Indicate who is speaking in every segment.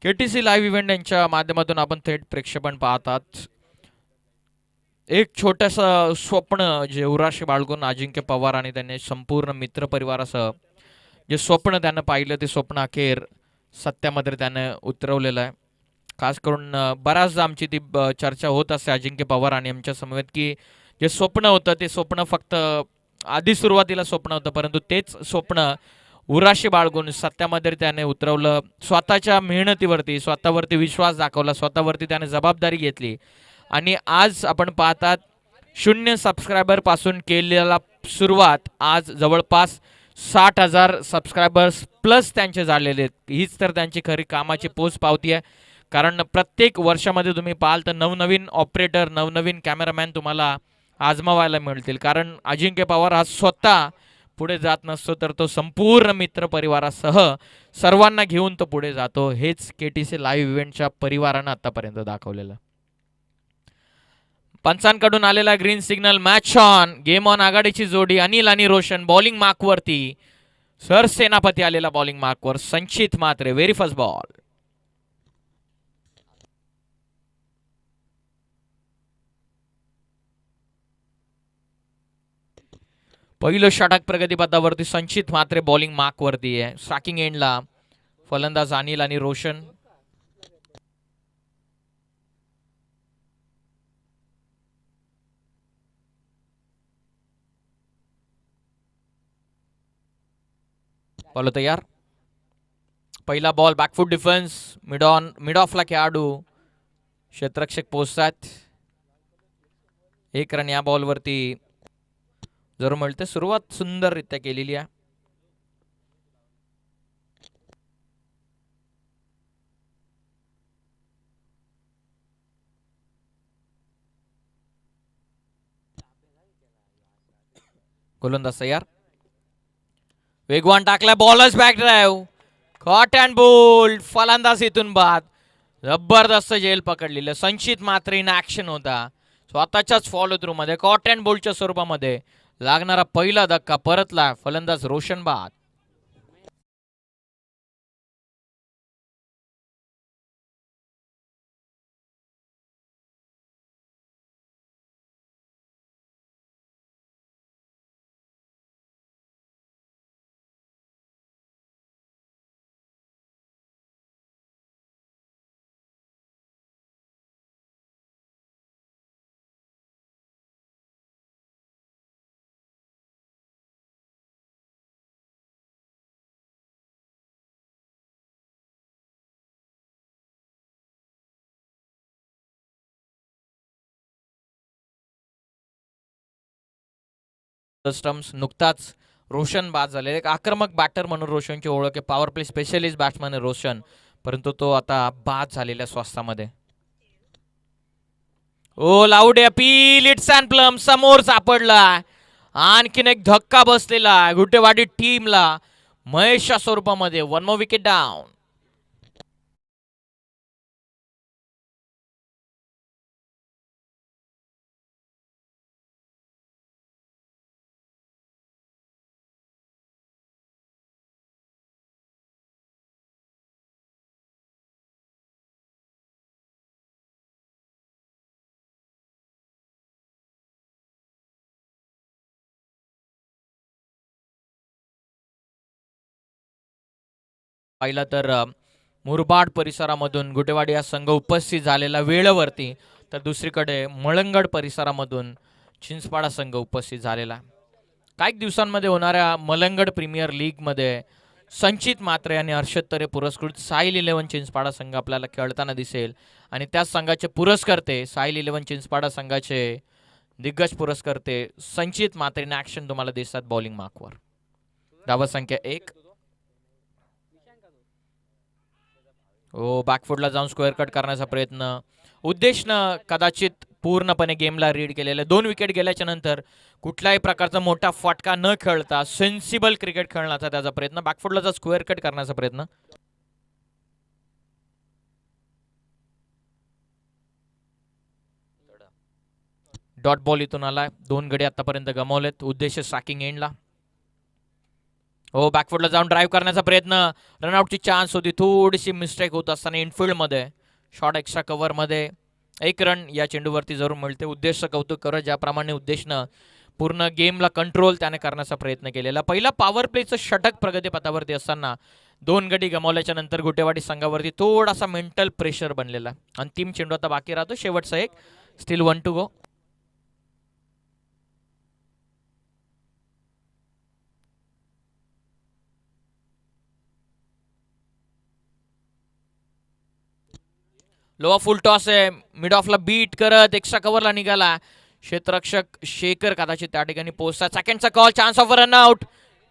Speaker 1: KTC live event यांच्या माध्यमातून आपण थेट प्रेक्षेपण पाहतात. एक छोटंसं स्वप्न जे उराशी बाळगून अजिंक्य पवार आणि त्यांनी संपूर्ण मित्रपरिवारासह जे स्वप्न त्यानं पाहिलं ते स्वप्न अखेर सत्यामध्ये त्यानं उतरवलेलं आहे. खास करून बऱ्याचदा आमची ती चर्चा होत असते अजिंक्य पवार आणि आमच्या समवेत की जे स्वप्न होतं ते स्वप्न फक्त आधी सुरुवातीला स्वप्न होतं, परंतु तेच स्वप्न उराशी बाळगून सत्यामध्ये त्याने उतरवलं. स्वतःच्या मेहनतीवरती, स्वतःवरती विश्वास दाखवला, स्वतःवरती त्याने जबाबदारी घेतली आणि आज आपण पाहतात 0 सबस्क्रायबर पासून केलेला सुरुवात आज जवळपास 60,000 सबस्क्रायबर्स प्लस त्यांचे झालेले आहेत. हीच तर त्यांची खरी कामाची पोच पावती आहे. कारण प्रत्येक वर्षामध्ये तुम्ही पाहाल तर नवनवीन ऑपरेटर, नवनवीन कॅमेरामॅन तुम्हाला आजमावायला मिळतील. कारण अजिंक्य पवार हा स्वतः पुढे जात नसतो तर तो संपूर्ण मित्र परिवारासह सर्वांना घेऊन तो पुढे जातो. हेच केटीसी लाईव्ह इव्हेंटच्या परिवारानं आतापर्यंत दाखवलेलं. पंचांकडून आलेला green signal. Match on, game on. आघाडीची जोडी अनिल आणि रोशन बॉलिंग मार्कवरती. सर सेनापती आलेला बॉलिंग मार्कवर. संचित मात्रे व्हेरी फर्स्ट बॉल. पहिलं षटक प्रगतीपथावरती. संचित मात्रे बॉलिंग मार्कवरती आहे. स्ट्रायकिंग एंडला फलंदाज अनिल आणि रोशन. बॉल तयार. पहिला बॉल बॅकफूट डिफेन्स. मिड ऑफला खेळाडू क्षेत्ररक्षक पोहोचतात. 1 रन या बॉलवरती जरूर मिळते. सुरुवात सुंदररित्या केलेली आहे. गोलंदाज तयार. वेगवान टाकला. Bowlers back drive. Caught and bowled. फलंदाज इथून बाद. जबरदस्त जेल पकडलेलं. संचित मात्र इन ऍक्शन होता. स्वतःच्याच फॉलो थ्रू मध्ये कॉट अँड बोल्डच्या स्वरूपामध्ये लागणारा पहिला धक्का परतला. फलंदाज रोशन बाद. स्टम्प्स नुकताच रोशन बाद झाले. एक आक्रमक बॅटर म्हणून रोशनची ओळख आहे. पॉवर प्ले स्पेशलिस्ट बॅट्समन आहे रोशन, परंतु तो आता बाद झालेल्या स्वास्थ्यामध्ये. Oh loud appeal. इट्स अँड प्लम समोर सापडला. आणखीन एक धक्का बसलेला गुटेवाडी टीमला महेशच्या स्वरूपामध्ये. 1 मोर विकेट डाऊन. पाहिला तर मुरबाड परिसरामधून गुटेवाडी हा संघ उपस्थित झालेला वेळेवरती, तर दुसरीकडे मळंगड परिसरामधून चिंचपाडा संघ उपस्थित झालेला. काही दिवसांमध्ये होणाऱ्या मलंगड प्रीमियर लीगमध्ये संचित मात्रे आणि हर्षद तरे पुरस्कृत साईल 11 चिंचपाडा संघ आपल्याला खेळताना दिसेल. आणि त्याच संघाचे पुरस्कर्ते साईल 11 चिंचपाडा संघाचे दिग्गज पुरस्कर्ते संचित मात्रे इन ऍक्शन तुम्हाला दिसतात बॉलिंग मार्कवर. धावा संख्या 1. हो, बॅकफुटला जाऊन स्क्वेअर कट करण्याचा प्रयत्न. उद्देशनं कदाचित पूर्णपणे गेमला रीड केलेलं. 2 विकेट गेल्याच्या नंतर कुठल्याही प्रकारचा मोठा फटका न खेळता सेन्सिबल क्रिकेट खेळण्याचा त्याचा प्रयत्न. बॅकफुटला जा स्क्वेअर कट करण्याचा प्रयत्न. डॉट बॉल इथून आलाय. 2 गडी आतापर्यंत गमावलेत. उद्देश स्ट्रायकिंग एंडला. हो, बॅकफुटला जाऊन ड्राईव्ह करण्याचा प्रयत्न, रनआउटची चान्स होती, थोडीशी मिस्टेक होत असताना इनफिल्डमध्ये शॉर्ट एक्स्ट्रा कव्हरमध्ये एक रन या चेंडूवरती जरूर मिळते. उद्देश कौतुक करत ज्याप्रमाणे उद्देशनं पूर्ण गेमला कंट्रोल त्याने करण्याचा प्रयत्न केलेला. पहिला पॉवर प्लेचं षटक प्रगतीपथावरती असताना 2 गडी गमावल्याच्या नंतर गुटेवाडी संघावरती थोडासा मेंटल प्रेशर बनलेला. अंतिम चेंडू आता बाकी राहतो, शेवटचा एक, स्टील 1 to go. लोवा फुल टॉस आहे, मिड ऑफला बीट करत एक्स्ट्रा कव्हरला निघाला क्षेत्ररक्षक शेखर, कदाचित त्या ठिकाणी पोहोचतात. सेकंडचा call, chance of runout,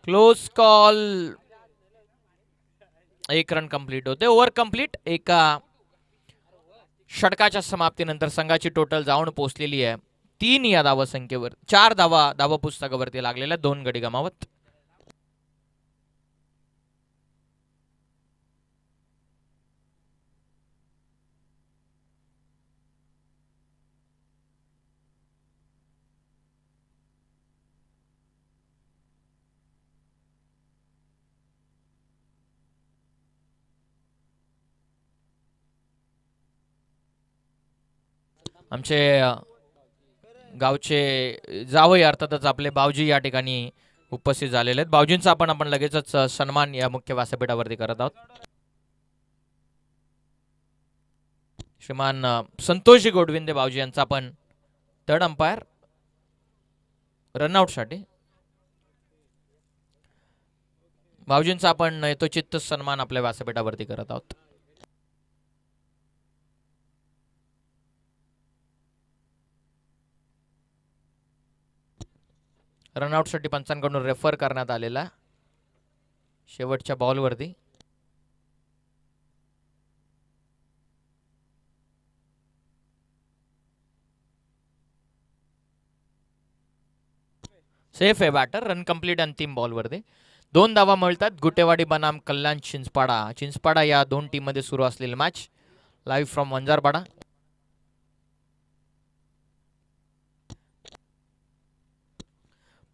Speaker 1: close call, एक रन कंप्लीट होते. Over complete. एका षटकाच्या समाप्तीनंतर संघाची टोटल जाऊन पोहोचलेली आहे 3 या धावा संख्येवर. 4 धावा पुस्तकावरती लागलेल्या, 2 गडी गमावत. आमचे गावचे जावई अर्थातच आपले बावजी या ठिकाणी उपस्थित झालेले आहेत. बावजींचा आपण लगेचच सन्मान या मुख्य व्यासपीठावरती करत आहोत. श्रीमान संतोषजी गोडविंदे बावजी यांचा आपण थर्ड अंपायर रनआउट साठी. बावजींचा आपण यथोचित सन्मान आपल्या व्यासपीठावरती करत आहोत. रनआउट साठी पंचांकडून रेफर करण्यात आलेला शेवटच्या बॉलवरती. सेफ आहे बॅटर, रन कंप्लीट अंतिम बॉलवरती. 2 धावा मिळतात. गुटेवाडी बनाम कल्याण चिंचपाडा या 2 टीम मध्ये सुरू असलेली मॅच लाईव्ह फ्रॉम वंजारपाडा.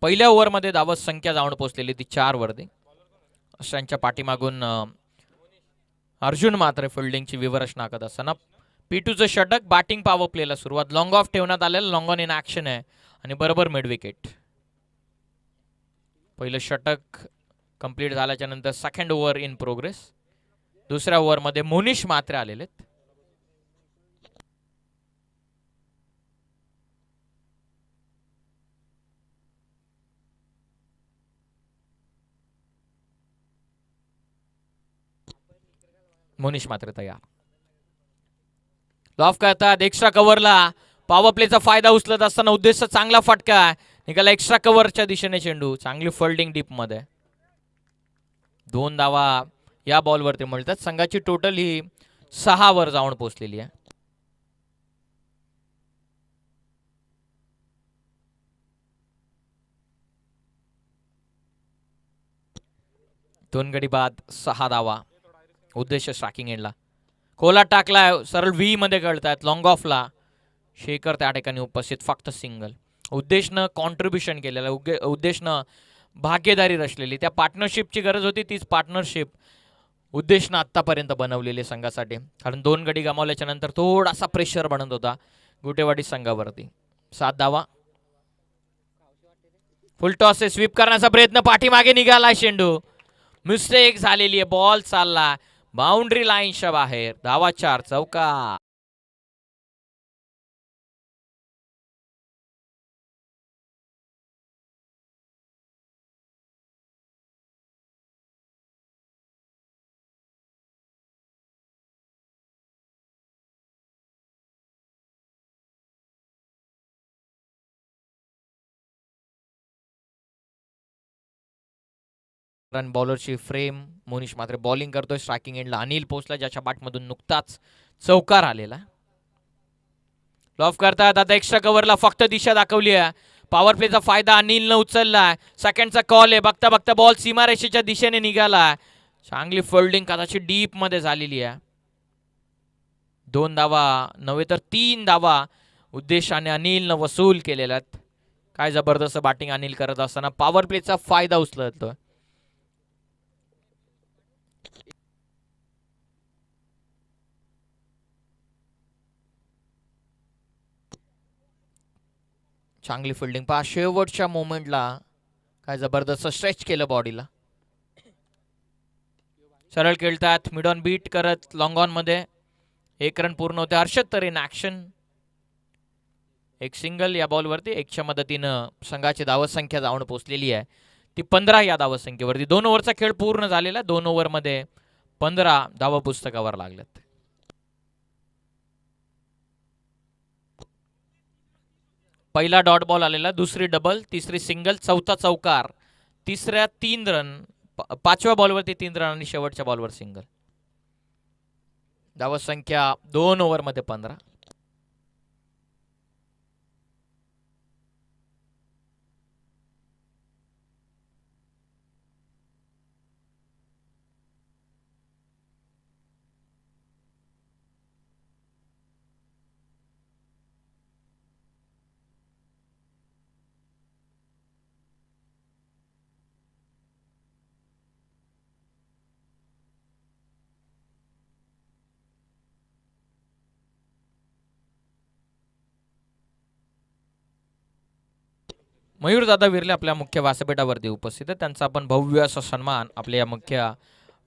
Speaker 1: पहिल्या ओव्हरमध्ये धावत संख्या जाऊन पोहोचलेली ती 4 वरती. अशांच्या पाठीमागून अर्जुन मात्र फिल्डिंगची विवरचना करत असताना P2चं षटक. बॅटिंग पॉवर प्लेला सुरुवात, लॉंग ऑफ ठेवण्यात आलेलं, लॉंग ऑन इन ऍक्शन आहे आणि बरोबर मिड विकेट. पहिलं षटक कंप्लीट झाल्याच्या नंतर सेकंड ओव्हर इन प्रोग्रेस. दुसऱ्या ओव्हरमध्ये मोनिश मात्रे आलेले. मोनिश मात्र तयार. लॉफ करतात एक्स्ट्रा कव्हरला, पॉवर प्लेचा फायदा उचलत असताना उद्देश चांगला फटका निघाला एक्स्ट्रा कव्हरच्या दिशेने चेंडू. चांगली फोल्डिंग डीप मध्ये. 2 धावा या बॉलवरती मिळतात. संघाची टोटल ही 6 वर जाऊन पोहोचलेली आहे. दोन गडी बाद 6 धावा. उद्देश स्ट्रायकिंग एंडला. कोला टाकलाय, सरळ व्ही मध्ये कळतायत. लॉंग ऑफला शेखर त्या ठिकाणी उपस्थित, फक्त सिंगल. उद्देशनं कॉन्ट्रीब्युशन केलेलं, उद्देशनं भागीदारी रचलेली. त्या पार्टनरशिपची गरज होती, तीच पार्टनरशिप उद्देशनं आत्तापर्यंत बनवलेली संघासाठी. कारण 2 गडी गमावल्याच्या नंतर थोडासा प्रेशर बनत होता गुटेवाडी संघावरती. 7 धावा. फुल टॉस आहे, स्वीप करण्याचा प्रयत्न, पाठीमागे निघाला चेंडू, मिस्टेक झालेली आहे. बॉल चालला बाउंड्री लाईनच्या बाहेर. धावा 4, चौका. Run बॉलरची frame. मोनिश मात्र बॉलिंग करतोय. स्ट्रायकिंग एंडला अनिल पोचला, ज्याच्या बॅटमधून नुकताच चौकार आलेला. लॉफ करतात आता एक्स्ट्रा कव्हरला, फक्त दिशा दाखवली आहे. पॉवर प्लेचा फायदा अनिलनं उचलला. सेकंडचा कॉल आहे. बघता बघता बॉल सीमारेषेच्या दिशेने निघाला. चांगली फोल्डिंग कदाचित डीप मध्ये झालेली आहे. 2 धावा नव्हे तर 3 धावा उद्देशाने अनिलनं वसूल केलेल्या. काय जबरदस्त बॅटिंग अनिल करत असताना पॉवर प्लेचा फायदा उचलतोय. चांगली फिल्डिंग पहा, शेवटच्या मोमेंटला काय जबरदस्त स्ट्रेच केलं बॉडीला. सरळ खेळतात, मिड ऑन बीट करत लॉंग ऑन मध्ये 1 रन पूर्ण होते. हर्षद तर इन ऍक्शन, एक सिंगल या बॉलवरती. 1च्या मदतीनं संघाची धावसंख्या जाऊन पोहोचलेली आहे ती 15 या धावसंख्येवरती. 2 ओव्हरचा खेळ पूर्ण झालेला. 2 ओव्हरमध्ये 15 धावा पुस्तकावर लागल्यात. पहिला डॉट बॉल आलेला, दुसरी डबल, तिसरी सिंगल, चौथा चौकार, तिसऱ्या 3 रन, 5व्या बॉलवरती 3 रन आणि शेवटच्या बॉलवर सिंगल. धावसंख्या 2 ओव्हरमध्ये 15. मयूरदादा विर्ले आपल्या मुख्य व्यासपीठावरती उपस्थित आहे. त्यांचा आपण भव्य असा सन्मान आपल्या या मुख्य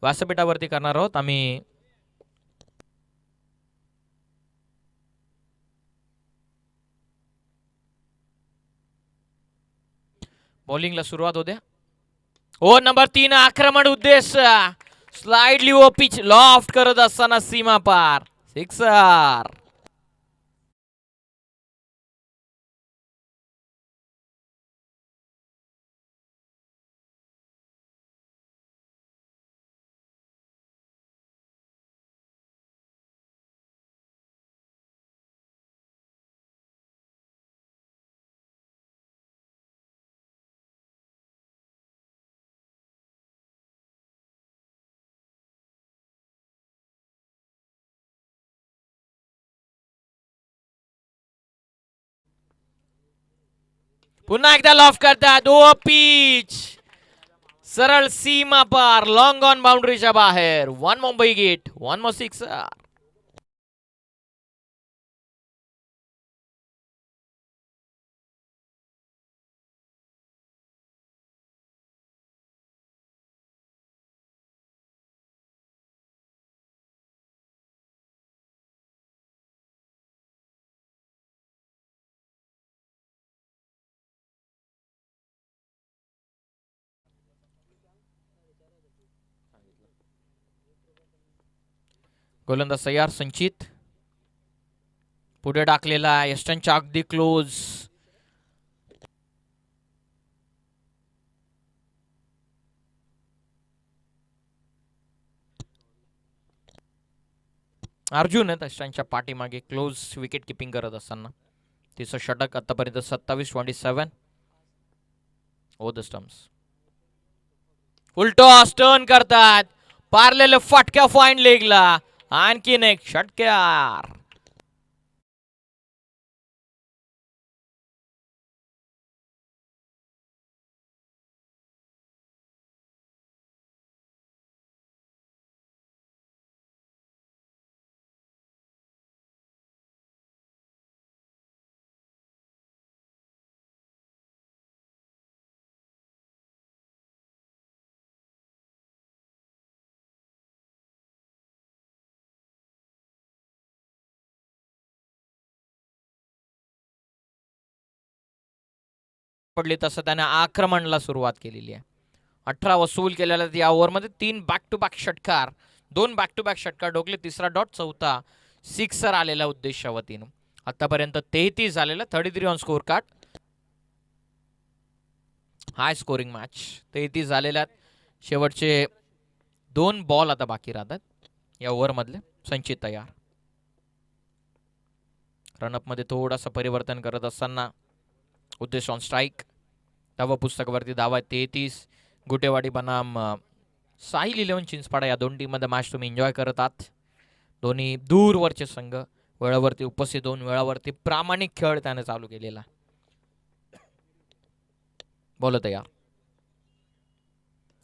Speaker 1: व्यासपीठावरती करणार आहोत. आम्ही बॉलिंगला सुरुवात होत्या. ओव्हर नंबर 3, आक्रमण उद्देश, स्लाइडली ओ पिच लॉफ्ट करत असताना सीमा पार, सिक्सर. पुन्हा एकदा लॉफ्ट करतात, ओ पिच सरळ सीमा पार, लॉंग ऑन बाउंड्रीच्या बाहेर. 1 मुंबई गेट, 1 मोर सिक्सर. गोलंदाज तयार, संचित पुढे टाकलेला, यष्टनच्या अगदी क्लोज. अर्जुन आहेत यष्टनच्या पाठीमागे क्लोज विकेट किपिंग करत असताना. तिचं षटक आतापर्यंत 27-27 over the stumps. Full toss turn करतात, पारलेलं फटक्या फाईन लेगला, आणखीन एक षटकार. पडली तसं त्याने आक्रमणाला सुरुवात केलेली आहे. 18 वसूल केलेला या ओव्हरमध्ये. 3 बॅक टू बॅक षटकार, 2 बॅक टू बॅक षटकार डोकले, तिसरा डॉट, चौथा सिक्सर आलेला उद्देशाच्या वतीनं. आतापर्यंत 33 झालेला, 33 on score card. High scoring match, 33 झालेल्या. शेवटचे 2 बॉल आता बाकी राहतात या ओव्हरमधले. संचित तयार, रनअप मध्ये थोडासा परिवर्तन करत असताना उद्देश ऑन स्ट्राईक. धावा पुस्तकावरती धावा 33. गुटेवाडी बनाम साहिल 11 चिंचपाडा या दोन टीममध्ये मॅच तुम्ही एन्जॉय करत आहात. दोन्ही दूरवरचे संघ वेळावरती उपस्थित होऊन वेळावरती प्रामाणिक खेळ त्याने चालू केलेला. बोल तयार,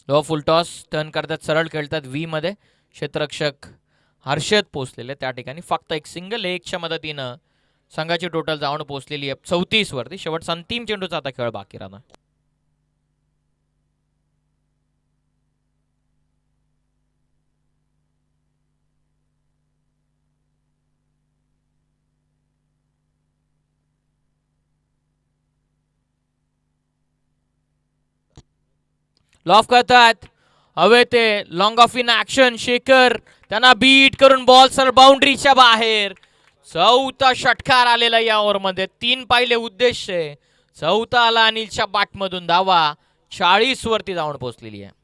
Speaker 1: लो फुल टॉस, टर्न करतात, सरळ खेळतात व्ही मध्ये. क्षेत्ररक्षक हर्षद पोचलेले त्या ठिकाणी. फक्त एक सिंगल 1च्या मदतीनं संघाची टोटल धावण पोहोचलेली आहे 34 वरती. शेवटचा अंतिम चेंडूचा आता खेळ बाकी राहणार. लॉफ करतात हवे ते long of in action. Shekhar त्यांना बीट करून बॉल सर बाउंड्रीच्या बाहेर. चौथा षटकार आलेला या ओव्हरमध्ये. 3 पाहिले उद्देश. चौथा आला अनिलच्या बॅटमधून धावा. 40 वरती धावून पोहोचलेली आहे.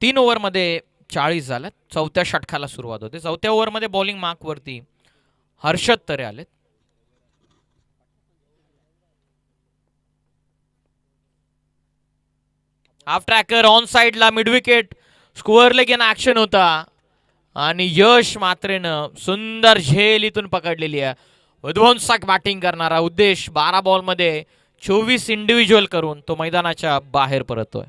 Speaker 1: तीन ओव्हरमध्ये 40 झाल्यात. चौथ्या षटकाला सुरुवात होते. चौथ्या ओव्हरमध्ये बॉलिंग मार्क वरती हर्षद तरे आलेत. हाफ ट्रॅकर ऑन साइडला mid wicket score leg in action होता आणि यश मात्रेनं सुंदर झेल इथून पकडलेली आहे. विध्वंसक बॅटिंग करणारा उद्देश 12 बॉलमध्ये 24 इंडिव्हिज्युअल करून तो मैदानाच्या बाहेर परततोय.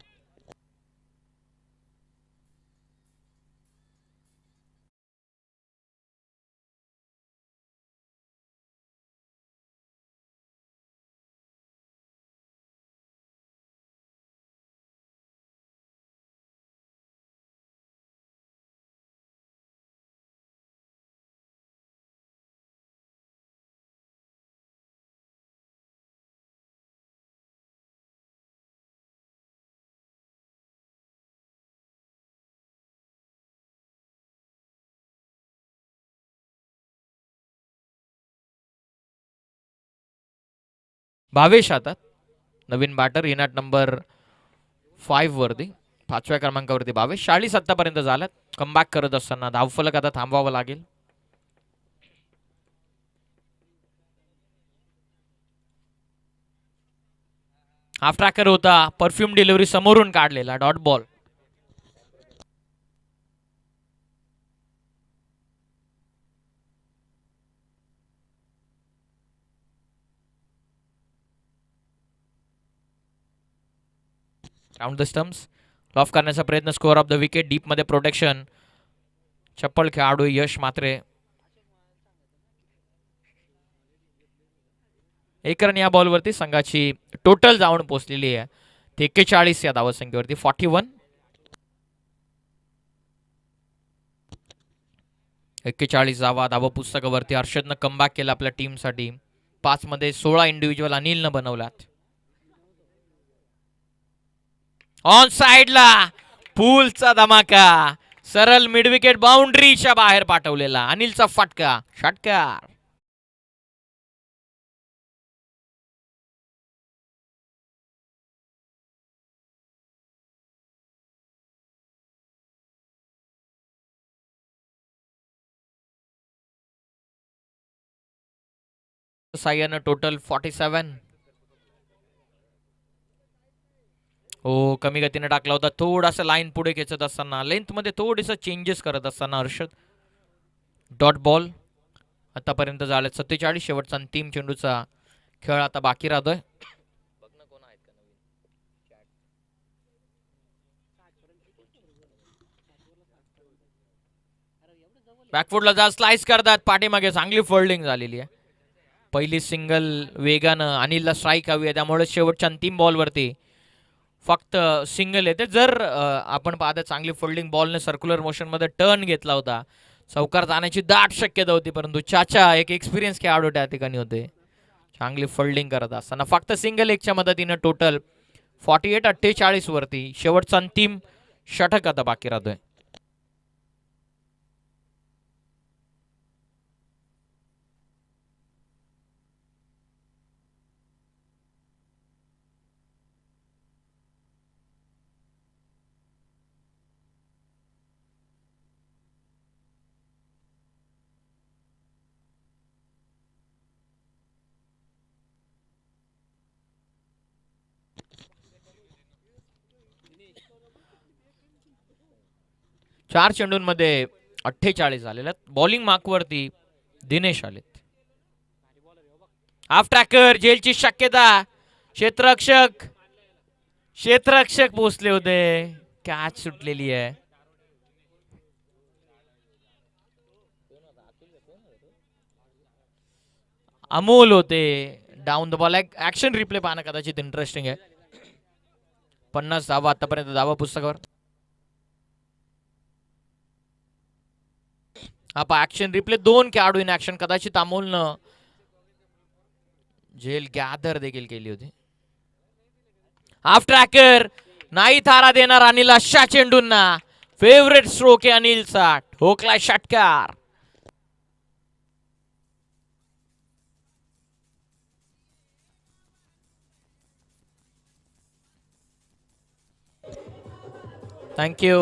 Speaker 1: भावेश आता नवीन बॅटर इन ॲट नंबर 5 वरती. 5व्या क्रमांकावरती भावेश. 40 आतापर्यंत झाल्यात. कमबॅक करत असताना धावफलक आता थांबवावं लागेल. हाफ ट्रॅकर होता. परफ्यूम डिलिव्हरी समोरून काढलेला dot ball. Round the stumps loaf करण्याचा प्रयत्न. Score of the wicket. Deep मध्ये प्रोटेक्शन. चप्पल खेळाडू यश मात्रे. 1 रन या बॉलवरती. संघाची टोटल धावण पोहोचलेली आहे 41 या धावसंख्येवरती. 41. 41 धावा धावा पुस्तकावरती. हर्षदनं कमबॅक केला आपल्या टीमसाठी. 5 मध्ये 16 इंडिव्हिज्युअल अनिलनं बनवल्यात. ऑन साइडला पूलचा धमाका. सरळ मिड विकेट बाउंड्रीच्या बाहेर पाठवलेला. अनिलचा फटका. षटकार. साह्यानं टोटल 47. हो कमी गतीने टाकला होता. थोडासा लाईन पुढे खेचत असताना लेंथ मध्ये थोडेस चेंजेस करत असताना हर्षद. Dot ball. आतापर्यंत झाले 47. शेवटचा अंतिम चेंडूचा खेळ आता बाकी राहतोय. बॅकफुटला जा स्लाइस करतात. पाठीमागे चांगली फोल्डिंग झालेली आहे. पहिली सिंगल वेगानं अनिलला स्ट्राईक हवी आहे. त्यामुळे शेवटच्या अंतिम बॉलवरती फक्त सिंगल येते. जर आपण पाहता चांगली फोल्डिंग बॉलने सर्क्युलर मोशनमध्ये टर्न घेतला होता. चौकार जाण्याची दाट शक्यता होती. परंतु चाचा एक एक्सपिरियन्स खेळाडू त्या ठिकाणी होते. चांगली फोल्डिंग करत असताना फक्त सिंगल एकच्या मदतीनं टोटल 48-48 वरती शेवटचा अंतिम षटक आता बाकी राहतोय. 4 चेंडूंमध्ये 48 झालेले आहेत. बॉलिंग मार्कवरती दिनेश आलेत. हाफ ट्रॅकर जेलची शक्यता. क्षेत्ररक्षक पोहोचले होते. कॅच सुटलेली आहे. अमोल होते. Down the ball. Action replay पाहणं कदाचित इंटरेस्टिंग आहे. 50 धावा आतापर्यंत धावा पुस्तकावर. हा ऍक्शन रिप्ले 2 खेळाडू इन ऍक्शन. कदाचित अमोलनं झेल गॅदर देखील केली होती. हाफ ट्रॅकर नाही थारा देणार अनिल अशा चेंडूंना. फेवरेट स्ट्रोक आहे अनिलचा. ठोकलाय षटकार. थँक्यू.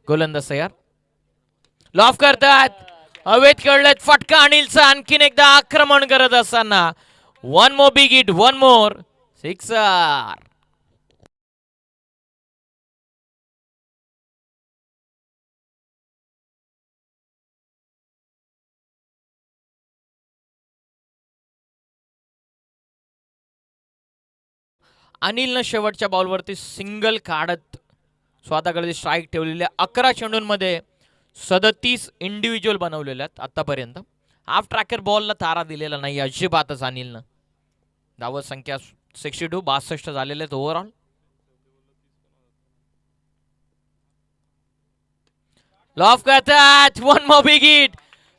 Speaker 1: गोलंदाज तयार. लॉफ करतात. हवेत खेळलेत. फटका अनिलचा. आणखीन एकदा आक्रमण करत असताना 1 मोर बिग हिट. 1 मोर सिक्सर. अनिलनं शेवटच्या बॉलवरती सिंगल काढत स्वतःकडे स्ट्राईक ठेवलेल्या 11 चेंडूंमध्ये 37 इंडिव्हिज्युअल बनवलेले आहेत आतापर्यंत. हाफ ट्रॅकर बॉलला तारा दिलेला नाही अजिबातच अनिलनं. धावत संख्या 62 62 झालेले आहेत ओव्हरऑल. लॉफ करतात. 1 मोर बिग हिट.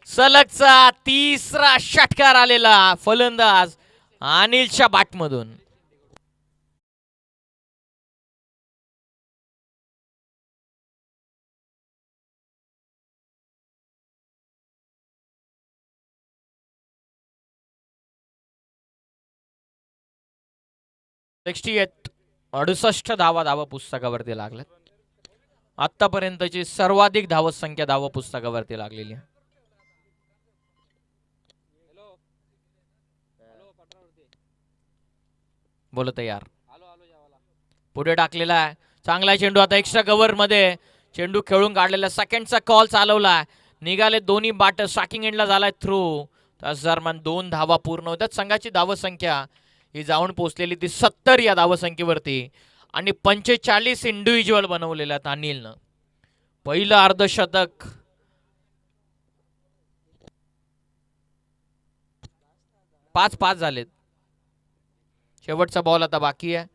Speaker 1: सलगचा तिसरा षटकार आलेला फलंदाज अनिलच्या बॅटमधून. सिक्स्टी 68 धावा पुस्तकावरती लागल्या. आतापर्यंतची सर्वाधिक धावत संख्या धावा पुस्तकावरती लागलेली आहे. बोलत यार. पुढे टाकलेला आहे. चांगला चेंडू. आता एक्स्ट्रा कव्हर मध्ये चेंडू खेळून काढलेला. सेकंडचा कॉल चालवला. निघाले दोन्ही बाट. स्ट्रायकिंग एंडला झालाय थ्रू. त्याच दरम्यान 2 धावा पूर्ण होतात. संघाची धाव संख्या ही जाऊन पोहोचलेली ती 70 या धावसंख्येवरती. आणि 45 इंडिव्हिज्युअल बनवलेल्या आहेत अनिलनं. पहिलं अर्धशतक. पाच झालेत. शेवटचा बॉल आता बाकी आहे.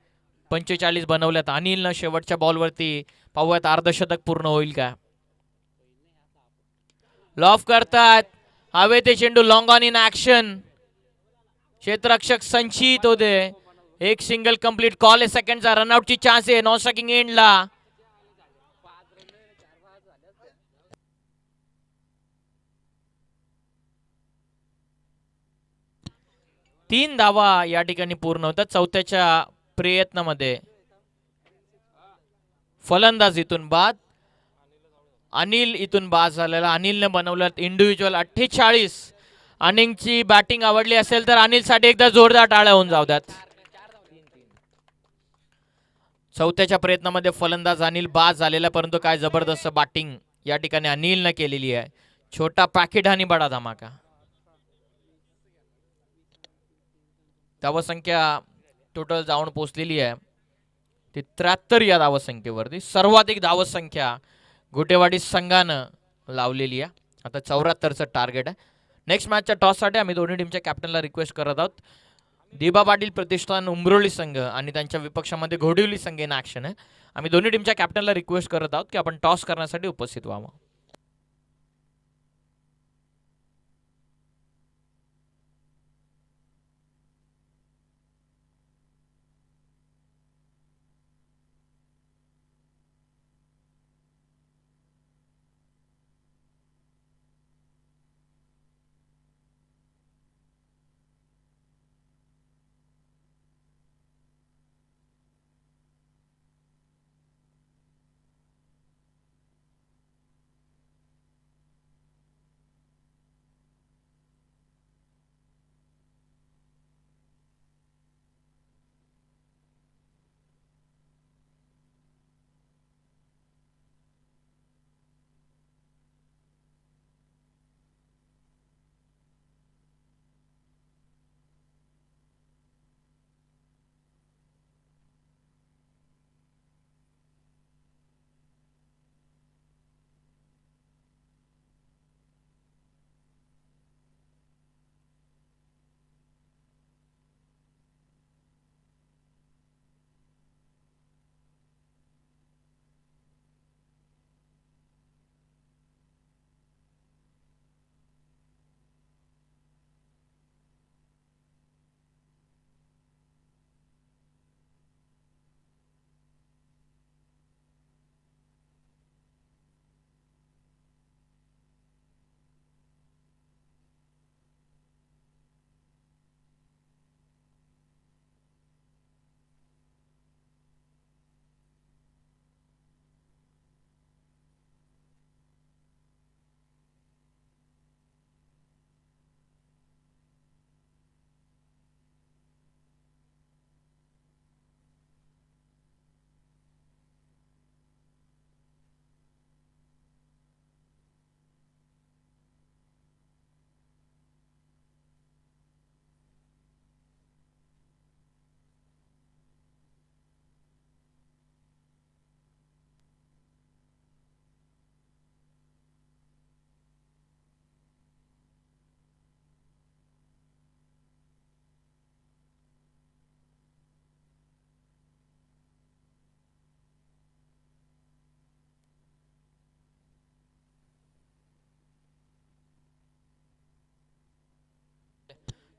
Speaker 1: 45 बनवल्यात अनिलनं शेवटच्या बॉलवरती. पाहूयात अर्धशतक पूर्ण होईल का. लॉफ करतात. हवे ते चेंडू. Long on in action. क्षेत्ररक्षक संचित होते. एक सिंगल कंप्लीट. कॉल आहे सेकंडचा. रनआउटची चान्स आहे नॉन स्ट्रायकिंग एंडला. तीन धावा या ठिकाणी पूर्ण होतात. चौथ्याच्या प्रयत्नामध्ये फलंदाज इथून बाद. अनिल इथून बाद झालेला. अनिलने बनवलं इंडिव्हिज्युअल 48. अनिलची बॅटिंग आवडली असेल तर अनिलसाठी एकदा जोरदार टाळ्या होऊन जाऊ द्यात. चौथ्याच्या प्रयत्नामध्ये फलंदाज अनिल बाद झालेला. परंतु काय जबरदस्त बॅटिंग या ठिकाणी अनिलने केलेली आहे. छोटा पॅकेट आणि बडा धमाका. धावसंख्या टोटल जाऊन पोहोचलेली आहे ती 73 या धावसंख्येवरती. सर्वाधिक धावसंख्या गोटेवाडी संघानं लावलेली आहे. आता 74चं टार्गेट आहे. नेक्स्ट मॅचच्या टॉससाठी आम्ही दोन्ही टीमच्या कॅप्टनला रिक्वेस्ट करत आहोत. दिबा पाटील प्रतिष्ठान उंब्रोली संघ आणि त्यांच्या विपक्षामध्ये घोडिवली संघ इन ऍक्शन आहे. आम्ही दोन्ही टीमच्या कॅप्टनला रिक्वेस्ट करत आहोत की आपण टॉस करण्यासाठी उपस्थित व्हावं.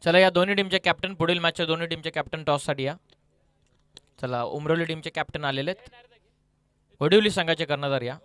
Speaker 1: चला या दोन्ही टीमचे कॅप्टन, पुढील मॅचच्या दोन्ही टीमचे कॅप्टन टॉससाठी या. चला उमरवली टीमचे कॅप्टन आलेले आहेत, वडिवली संघाचे कर्णधार या.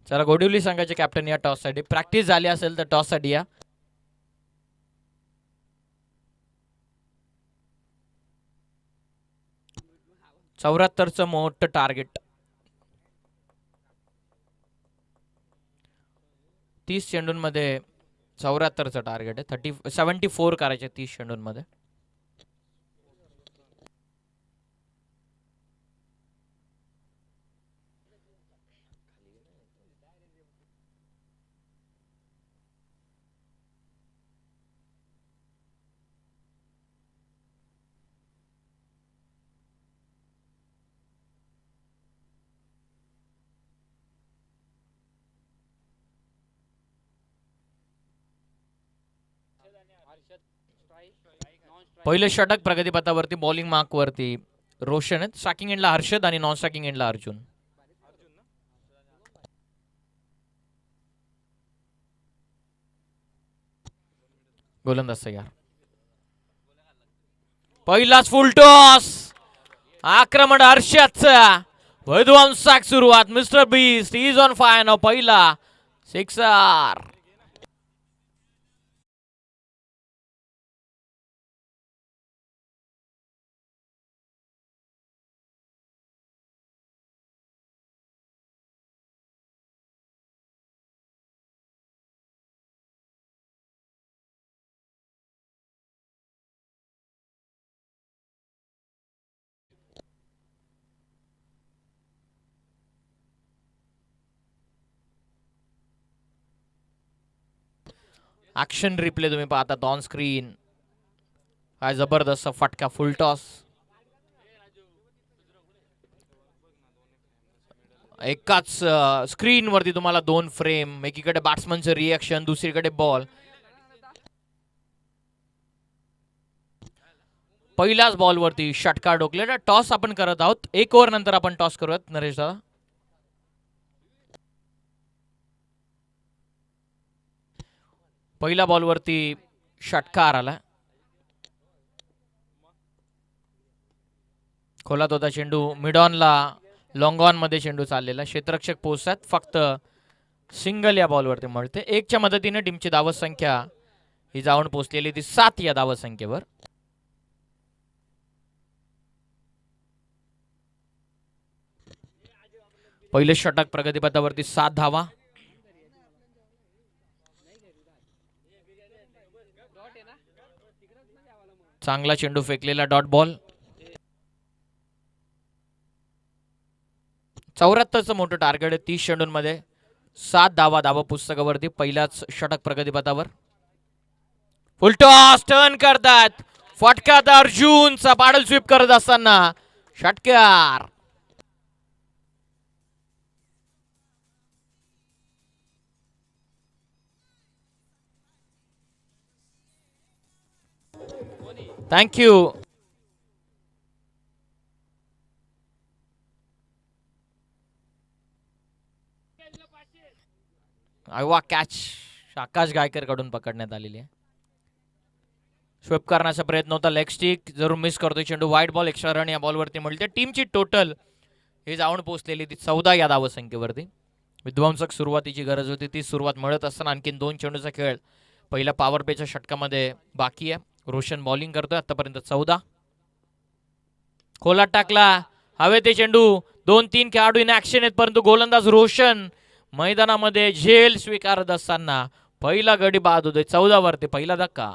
Speaker 1: चला गोडिवली संघाचे कॅप्टन या टॉससाठी. प्रॅक्टिस झाली असेल तर टॉससाठी या. चौऱ्याहत्तरचं मोठं टार्गेट, 30 चेंडूंमध्ये 74चं टार्गेट आहे. 74 करायचे 30 चेंडूंमध्ये. पहिले षटक प्रगतीपथावरती बॉलिंग मार्क वरती रोशन आहेत. स्ट्रायकिंग एंडला हर्षद आणि नॉन स्ट्रायकिंग एंडला अर्जुन. गोलंदाज तयार. पहिलाच फुल टॉस, आक्रमण हर्षदचा, विध्वंसक सुरुवात. Mister beast is on fire now. पहिला सिक्सर. ऍक्शन रिप्ले तुम्ही पाहतात ऑन स्क्रीन. काय जबरदस्त फटका, फुल टॉस. एकाच स्क्रीन वरती तुम्हाला 2 फ्रेम, एकीकडे बॅट्समनचं रिएक्शन, दुसरीकडे बॉल. पहिल्याच बॉल वरती षटकार डोकले. टॉस आपण करत आहोत, 1 ओव्हर नंतर आपण टॉस करूयात नरेश दादा. पहिल्या बॉल वरती षटकार आला, खोलात होता चेंडू. मिडॉनला लॉंग ऑन मध्ये चेंडू चाललेला, क्षेत्ररक्षक पोहोचतात. फक्त सिंगल या बॉल वरती मिळते. 1च्या मदतीने टीमची धावत संख्या ही जाऊन पोहोचलेली ती 7 या धावत संख्येवर. पहिले षटक प्रगतीपथावरती 7 धावा. चांगला चेंडू फेकलेला, डॉट बॉल. 74चं मोठं टार्गेट आहे 30 चेंडूंमध्ये. 7 धावा धावा पुस्तकावरती पहिल्याच षटक प्रगतीपथावर. फुलटॉस टर्न करतात, फटकात अर्जुनचा पाडल स्वीप करत असताना षटकार. थँक्यू. वा कॅच आकाश गायकर कडून पकडण्यात आलेली आहे. स्वीप करण्याचा प्रयत्न होता, लेग स्टिक जरूर मिस करतोय चेंडू. वाईट बॉल, एक्स्ट्रा रन या बॉलवरती मिळते. टीमची टोटल ही जाऊन पोहोचलेली ती 14 या धाव संख्येवरती. विध्वंसक सुरुवातीची गरज होती, ती सुरुवात मिळत असताना आणखीन 2 चेंडूचा खेळ पहिल्या पॉवर प्लेच्या षटकामध्ये बाकी आहे. रोशन बॉलिंग करतोय, आतापर्यंत 14. खोलात टाकला, हवे ते चेंडू. 2-3 खेळाडू इन ऍक्शन आहेत, परंतु गोलंदाज रोशन मैदानामध्ये झेल स्वीकारत असताना पहिला गडी बाद होतोय. 14 वरती पहिला धक्का.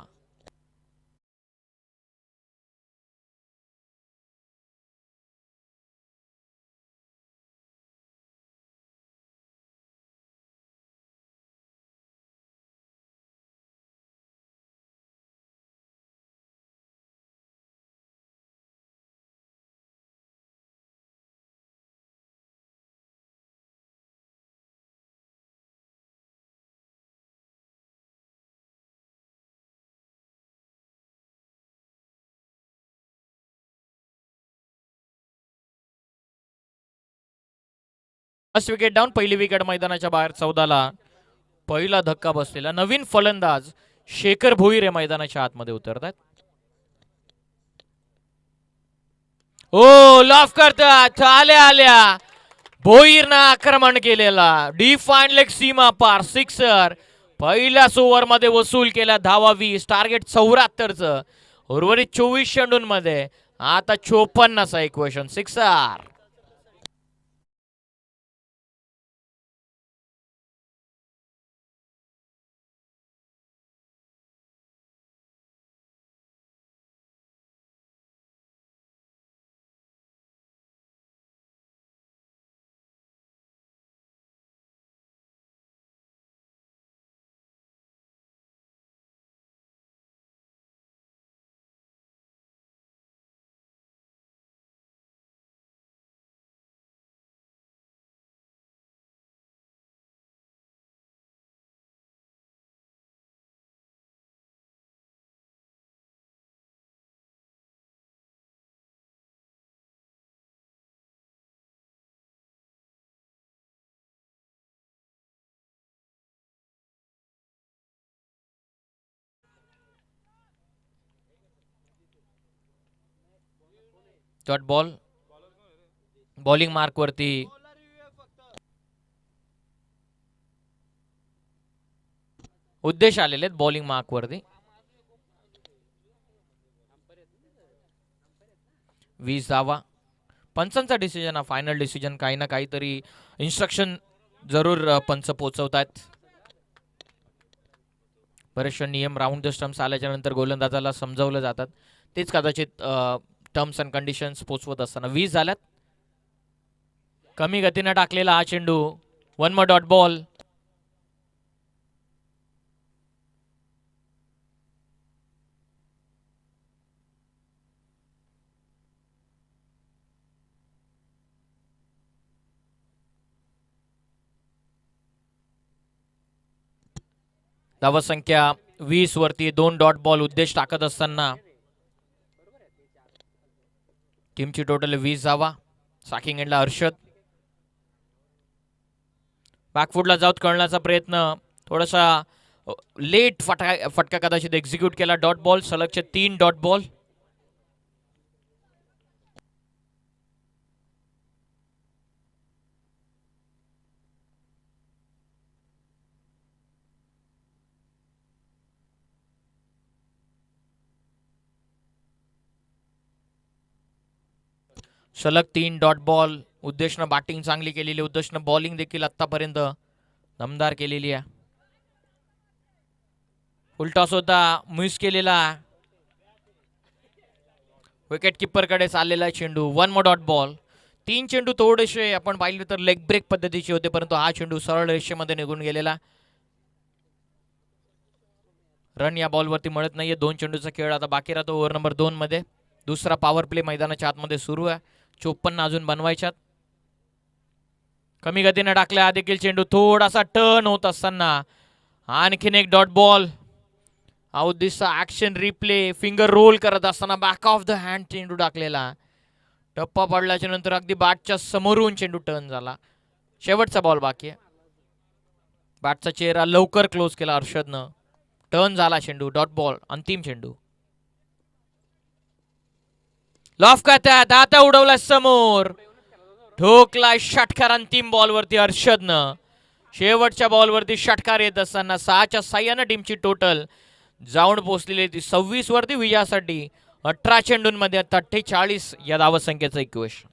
Speaker 1: विकेट डाऊन, पहिली विकेट मैदानाच्या बाहेर. 14 पहिला धक्का बसलेला. नवीन फलंदाज शेखर भोईर हे मैदानाच्या आतमध्ये उतरतात. ओ लॉफ करतात, आल्या भोईरनं आक्रमण केलेला. डिफाईन लेग सीमा पार, सिक्सर. पहिल्याच ओव्हर मध्ये वसूल केला. धावा 20, टार्गेट 74चं. उर्वरित 24 चेंडूंमध्ये आता 54चा equation. Sixer. Dot ball. Bowling mark वरती उद्देश आलेले आहेत. बॉलिंग मार्क वरती 20 धावा. पंचांचा डिसिजन हा फायनल डिसिजन. काही ना काहीतरी इन्स्ट्रक्शन जरूर पंच पोहोचवतात. बरेचसे नियम राऊंड द स्टम्प्स आल्याच्या नंतर गोलंदाजाला समजावलं जातात. तेच कदाचित टर्म्स अँड कंडिशन्स पोचवत असताना. 20 झाल्यात. कमी गतीने टाकलेला हा चेंडू. 1 मोर डॉट बॉल. धावसंख्या 20 वरती 2 डॉट बॉल. उद्देश टाकत असताना टीमची टोटल 20 धावा. साकिंग एंडला हर्षद. बॅकफुटला जाऊन कळण्याचा प्रयत्न. थोडासा लेट फटका कदाचित एक्झिक्यूट केला. Dot ball. सलगचे 3 डॉट बॉल. सलग 3 डॉट बॉल. उद्देशनं बॅटिंग चांगली केलेली. उद्देशनं बॉलिंग देखील आतापर्यंत दमदार केलेली आहे. फुलटॉस होता, मिस केलेला. विकेट किपर कडे चाललेला चेंडू. 1 मोर डॉट बॉल. 3 चेंडू थोडेसे आपण पाहिले तर लेग ब्रेक पद्धतीचे होते, परंतु हा चेंडू सरळ रेषेमध्ये निघून गेलेला. रन या बॉलवरती मिळत नाहीये. 2 चेंडूचा खेळ आता बाकी राहतो ओव्हर नंबर 2 मध्ये. दुसरा पॉवर प्ले मैदानाच्या आतमध्ये सुरू आहे. 54 अजून बनवायच्यात. कमी गतीने टाकला हा देखील चेंडू. थोडासा टर्न होत असताना आणखीन एक डॉट बॉल. आउट दिसता ऍक्शन रिप्ले. फिंगर रोल करत असताना बॅक ऑफ द हँड चेंडू टाकलेला. टप्पा पडल्याच्या नंतर अगदी बॅटच्या समोरून चेंडू टर्न झाला. शेवटचा बॉल बाकी आहे. बॅटचा चेहरा लवकर क्लोज केला हर्षदनं. टर्न झाला चेंडू. Dot ball. अंतिम चेंडू. लॉफ करतात. आता उडवला समोर. ठोकला षटकार अंतिम बॉलवरती हर्षदनं. शेवटच्या बॉलवरती षटकार येत असताना 6च्या साह्यानं टीमची टोटल जाऊन पोहोचलेली ती 26 वरती विजयासाठी. 18 चेंडूंमध्ये 48 या धावसंख्येचं इक्वेशन.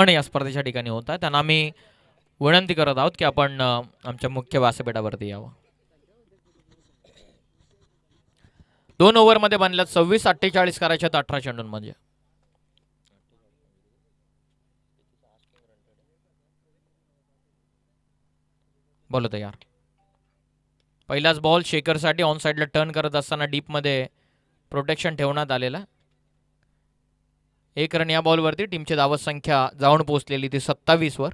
Speaker 1: आणि या स्पर्धेच्या ठिकाणी होत आहे. त्यांना आम्ही विनंती करत आहोत की आपण आमच्या मुख्य व्यासपीठावरती यावं. 2 ओव्हरमध्ये बनल्यात 26-48 करायच्यात 18 चेंडूंमध्ये. बोलो तयार. पहिलाच बॉल शेखरसाठी ऑन साइडला टर्न करत असताना डीपमध्ये प्रोटेक्शन ठेवण्यात आलेला. 1 रन या बॉलवरती. टीमची धावत संख्या जाऊन पोहोचलेली ती 27 वर.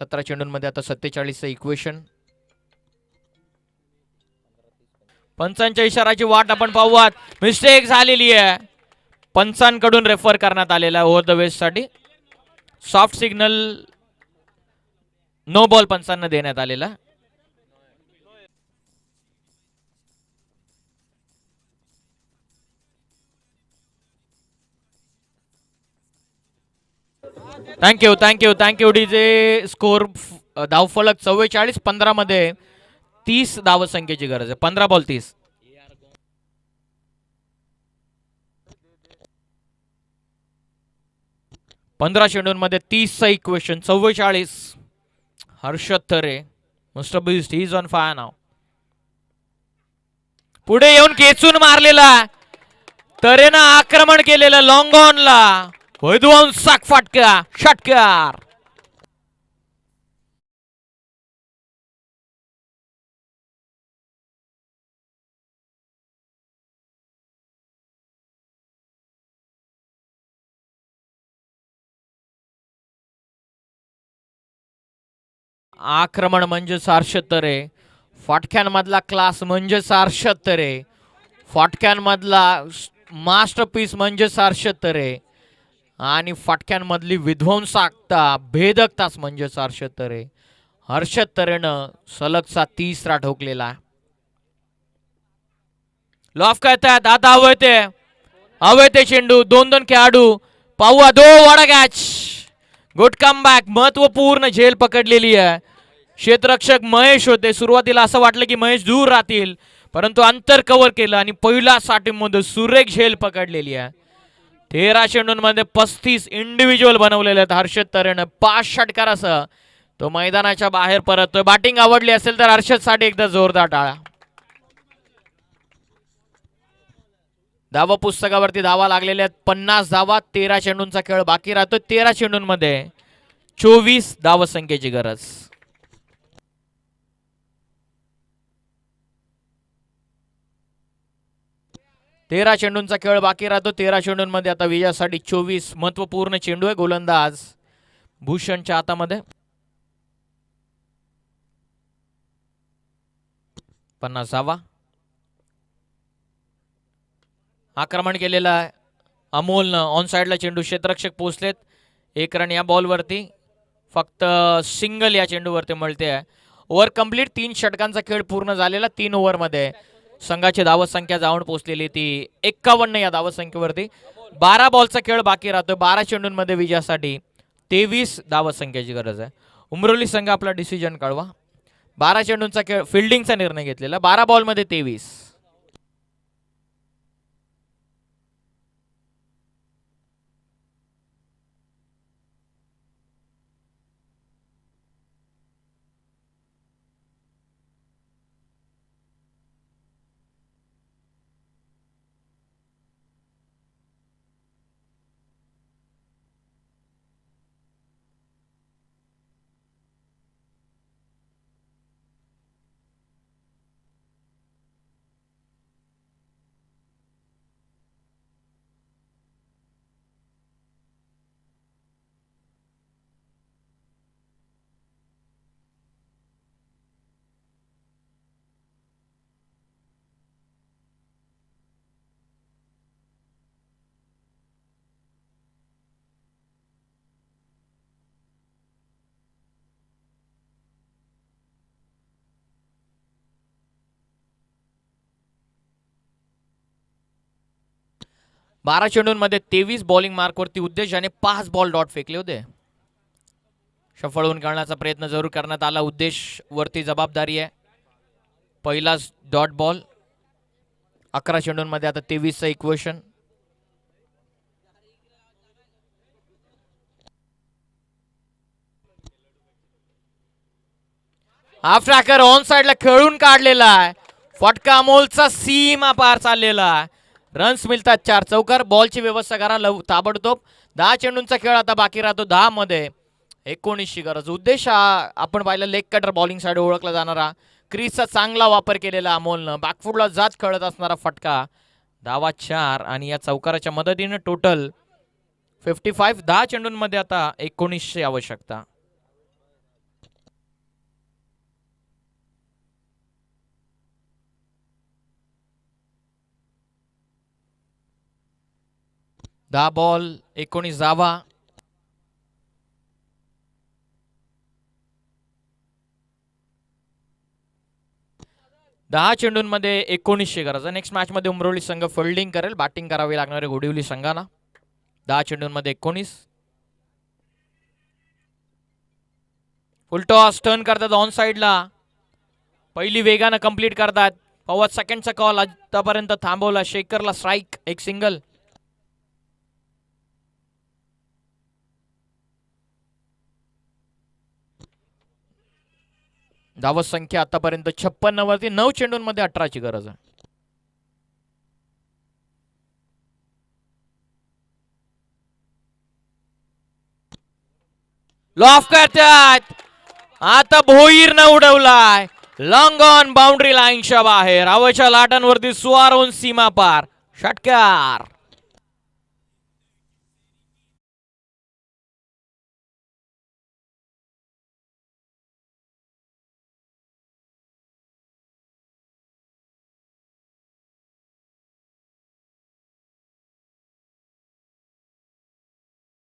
Speaker 1: 17 चेंडूंमध्ये आता 47चं इक्वेशन. पंचांच्या इशाराची वाट आपण पाहूयात. मिस्टेक झालेली आहे. पंचांकडून रेफर करण्यात आलेला ओव्हर द वेस्ट साठी. सॉफ्ट सिग्नल नो बॉल पंचांना देण्यात आलेला. Thank you DJ. स्कोर धावफलक 44-15 मध्ये 30 धाव संख्येची गरज आहे. 15 बॉल 30. पंधरा चेंडूंमध्ये 30चं equation. 44. Harshad Thare mister beast he is on fire नाव. पुढे येऊन केचून मारलेला. तरेनं आक्रमण केलेलं लॉंग ऑनला. विध्वंसक फटका. षटकार. आक्रमण म्हणजे हर्षद तरे. फाटक्यांमधला क्लास म्हणजे हर्षद तरे. फाटक्यांमधला मास्टरपीस म्हणजे हर्षद तरे. आणि फाटक्यांमधली विध्वंसकता भेदकताच म्हणजे हर्षद तरे. हर्षद तरेनं सलगचा 30रा ठोकलेला. लॉफ करतात आता. हवे ते चेंडू. 2 खेळाडू पाहूया. 2 वडा कॅच. Good comeback. महत्वपूर्ण झेल पकडलेली आहे. क्षेत्ररक्षक महेश होते. सुरुवातीला असं वाटलं की महेश दूर राहतील, परंतु अंतर कव्हर केलं आणि पहिल्या साठी सुरेख झेल पकडलेली आहे. 13 चेंडूंमध्ये 35 इंडिव्हिज्युअल बनवलेले आहेत हर्षद तरेनं. 5 षटकारासह तो मैदानाच्या बाहेर परततोय. बॅटिंग आवडली असेल तर हर्षद साठी एकदा जोरदार टाळ्या. धावा पुस्तकावरती धावा लागलेल्या आहेत. 50 धावा. 13 चेंडूंचा खेळ बाकी राहतो. 13 चेंडूंमध्ये 24 धाव संख्येची गरज. तेरा चेंडूंचा खेळ बाकी राहतो. 13 चेंडूंमध्ये आता विजयासाठी 24. महत्वपूर्ण चेंडू आहे गोलंदाज भूषणच्या हातामध्ये. 50 धावा. आक्रमण केलेलं आहे अमोलनं. ऑन साइडला चेंडू. क्षेत्ररक्षक पोहोचलेत. 1 रन या बॉलवरती. फक्त सिंगल या चेंडूवरती मिळते आहे. Over complete. 3 षटकांचा खेळ पूर्ण झालेला. 3 ओव्हरमध्ये संघाची धावत संख्या जाऊन पोहोचलेली ती 51 या धावत संख्येवरती. 12 बॉलचा खेळ बाकी राहतो. 12 चेंडूंमध्ये विजयासाठी 23 धावत संख्येची गरज आहे. उमरोली संघ आपला डिसिजन कळवा. 12 चेंडूंचा खेळ फिल्डिंगचा निर्णय घेतलेला. 12 बॉलमध्ये 23. बारा चेंडूंमध्ये 23 बॉलिंग मार्कवरती उद्देश आणि 5 बॉल डॉट फेकले होते. सफळ होऊन करण्याचा प्रयत्न जरूर करण्यात आला. उद्देश वरती जबाबदारी आहे. पहिलाच डॉट बॉल. 11 चेंडूंमध्ये आता 23चं इक्वेशन. हाफ ट्रॅकर ऑन साइडला खेळून काढलेला आहे. फटका मोलचा सीमा पार चाललेला आहे. रन्स मिळतात 4 चौकार. बॉलची व्यवस्था करा ताबडतोब. 10 चेंडूंचा खेळ आता बाकी राहतो. 10 मध्ये 19ची गरज. उद्देश आपण पाहिलं लेग कटर बॉलिंग साठी ओळखला जाणारा, क्रीजचा चांगला वापर केलेला अमोलनं. बॅकफुटला जात खेळत असणारा फटका. धावा 4 आणि या चौकाराच्या मदतीने टोटल 55. 10 चेंडूंमध्ये आता 19ची आवश्यकता. दहा बॉल 19 धावा. दहा चेंडूंमध्ये 19ची गरज. नेक्स्ट मॅच मध्ये उमरोली संघ फिल्डिंग करेल. बॅटिंग करावी लागणार आहे घोडिवली संघाला. 10 चेंडूंमध्ये 19. फुल टॉस टर्न करतात ऑन साइडला. पहिली वेगानं कंप्लीट करतात. 5 सेकंडचा कॉल आतापर्यंत थांबवला. शेखरला स्ट्राईक, एक सिंगल. धावत संख्या आतापर्यंत 56 वरती. 9 चेंडूंमध्ये 18ची गरज आहे. लॉफ करतात. आता भोईरनं उडवलाय. लॉंग ऑन बाउंड्री लाईनच्या बाहेर. हवेच्या लाटांवरती सुवारून सीमा पार. षटकार.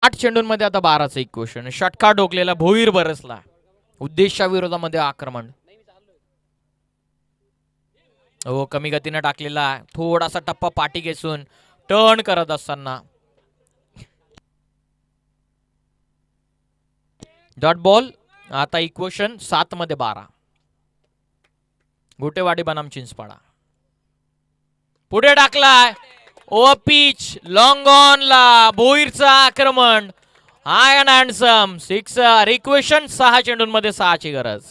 Speaker 1: आठ चेंडूंमध्ये आता 12चं इक्वेशन. षटकार डोकलेला भोईर बरसला. उद्देशच्या विरोधामध्ये आक्रमण. हो, कमी गतीने टाकलेला. थोडासा टप्पा पाठी घेसून टर्न करत असताना डॉट बॉल. आता इक्वेशन 7 मध्ये 12. गोटेवाडी बनाम चिंचपाडा. पुढे टाकलाय. ओ पिच लॉंग ऑन ला. भोईरचा आक्रमण. हाय अँड हँडसम सिक्सर. इक्वेशन 6 चेंडूंमध्ये 6ची गरज.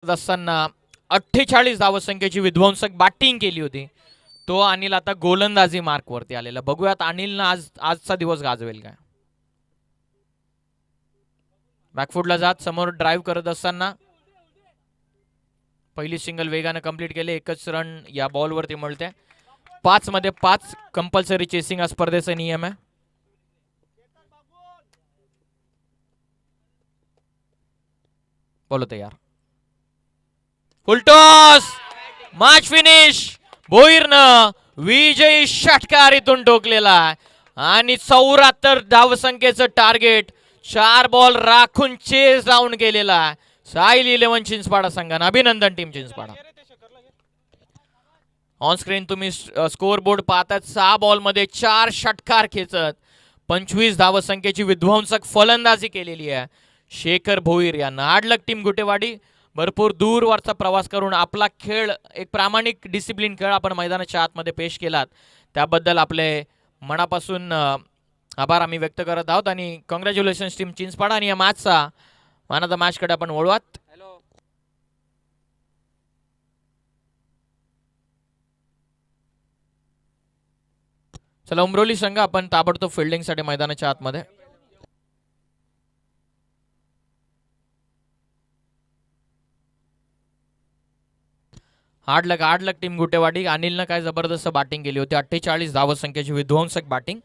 Speaker 1: असताना 48 धावसंख्येची विध्वंसक बॅटिंग केली होती. तो अनिल आता गोलंदाजी मार्क वरती आलेला. बघूयात अनिलनं आजचा दिवस गाजवेल काय. बॅकफुटला जात समोर ड्राईव्ह करत असताना पहिली सिंगल वेगाने कंप्लीट केले. 1च रन या बॉल वरती मिळते. 5 मध्ये 5 कंपल्सरी चेसिंग हा स्पर्धेचा नियम आहे. बोलो तयार. फुलटॉस. Match finish. भोईरनं विजयी षटकार इथून ठोकलेला आणि 74 धावसंख्येचं टार्गेट 4 बॉल राखून चेस डाऊन केलेला. साईल 11 चिंचपाडा संघानं. अभिनंदन टीम चिंचपाडा. ऑन स्क्रीन तुम्ही स्कोर बोर्ड पाहतात. 6 बॉल मध्ये 4 षटकार खेचत 25 धावसंख्येची विध्वंसक फलंदाजी केलेली आहे शेखर भोईर यांना. हार्डलक टीम गुटेवाडी. भरपूर दूरवरचा प्रवास करून आपला खेळ, एक प्रामाणिक डिसिप्लिन खेळ आपण मैदानाच्या आतमध्ये पेश केलात त्याबद्दल आपले मनापासून आभार आम्ही व्यक्त करत आहोत. आणि कॉंग्रॅच्युलेशन्स टीम चिंचपाडा. आणि या मॅचचा मॅन ऑफ द मॅच कडे आपण वळवात. चला उमरोली संघ आपण ताबडतोब फिल्डिंगसाठी मैदानाच्या आतमध्ये. हार्डलक टीम गुटेवाडी. अनिलनं काय जबरदस्त बॅटिंग केली होती. 48 धावसंख्येची विध्वंसक बॅटिंग.